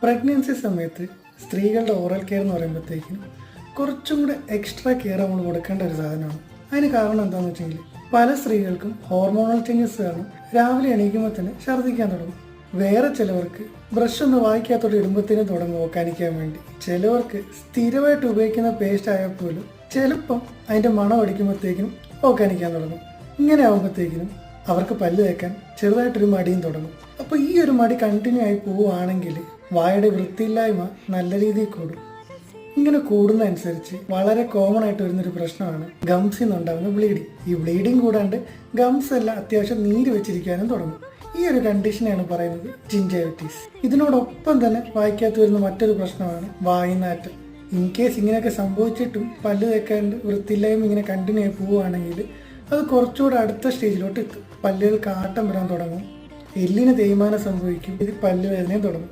Pregnancy സമയത്ത് സ്ത്രീകളുടെ oral care എന്ന് പറയുമ്പോഴത്തേക്കും കുറച്ചും കൂടെ എക്സ്ട്രാ കെയർ നമ്മൾ കൊടുക്കേണ്ട ഒരു സാധനമാണ്. അതിന് കാരണം എന്താണെന്ന് വെച്ചെങ്കിൽ പല സ്ത്രീകൾക്കും ഹോർമോണൽ ചേഞ്ചസ് കാരണം രാവിലെ എണീക്കുമ്പോൾ തന്നെ ഛർദ്ദിക്കാൻ തുടങ്ങും. വേറെ ചിലവർക്ക് ബ്രഷ് ഒന്ന് വായിക്കാത്തോടെ ഇടുമ്പത്തേനും തുടങ്ങും ഓക്കാനിക്കാൻ വേണ്ടി. ചിലവർക്ക് സ്ഥിരമായിട്ട് ഉപയോഗിക്കുന്ന പേസ്റ്റ് ആയാൽ പോലും ചിലപ്പം അതിൻ്റെ മണം അടിക്കുമ്പോഴത്തേക്കും ഓക്കാനിക്കാൻ തുടങ്ങും. ഇങ്ങനെ ആകുമ്പോഴത്തേക്കിനും അവർക്ക് പല്ല് തേക്കാൻ ചെറുതായിട്ടൊരു മടിയും തുടങ്ങും. അപ്പോൾ ഈ ഒരു മടി കണ്ടിന്യൂ ആയി പോവുകയാണെങ്കിൽ വായുടെ വൃത്തിയില്ലായ്മ നല്ല രീതിയിൽ കൂടും. ഇങ്ങനെ കൂടുന്നതനുസരിച്ച് വളരെ കോമൺ ആയിട്ട് വരുന്നൊരു പ്രശ്നമാണ് ഗംസിൽ നിന്നുണ്ടാകുന്ന ബ്ലീഡിങ്. ഈ ബ്ലീഡിങ് കൂടാണ്ട് ഗംസ് എല്ലാം അത്യാവശ്യം നീര് വെച്ചിരിക്കാനും തുടങ്ങും. ഈ ഒരു കണ്ടീഷനെയാണ് പറയുന്നത് ജിഞ്ചൈവിറ്റീസ്. ഇതിനോടൊപ്പം തന്നെ വായിക്കാത്ത വരുന്ന മറ്റൊരു പ്രശ്നമാണ് വായുനാറ്റം. ഇൻ കേസ് ഇങ്ങനെയൊക്കെ സംഭവിച്ചിട്ടും പല്ല് തേക്കാണ്ട് വൃത്തിയില്ലായ്മ ഇങ്ങനെ കണ്ടിന്യൂ ആയി പോവുകയാണെങ്കിൽ അത് കുറച്ചുകൂടെ അടുത്ത സ്റ്റേജിലോട്ട് എത്തും. പല്ലുകൾക്ക് ആട്ടം വരാൻ തുടങ്ങും, എല്ലിന് തേയ്മാനം സംഭവിക്കും, ഇത് പല്ല് വേദനയും തുടങ്ങും.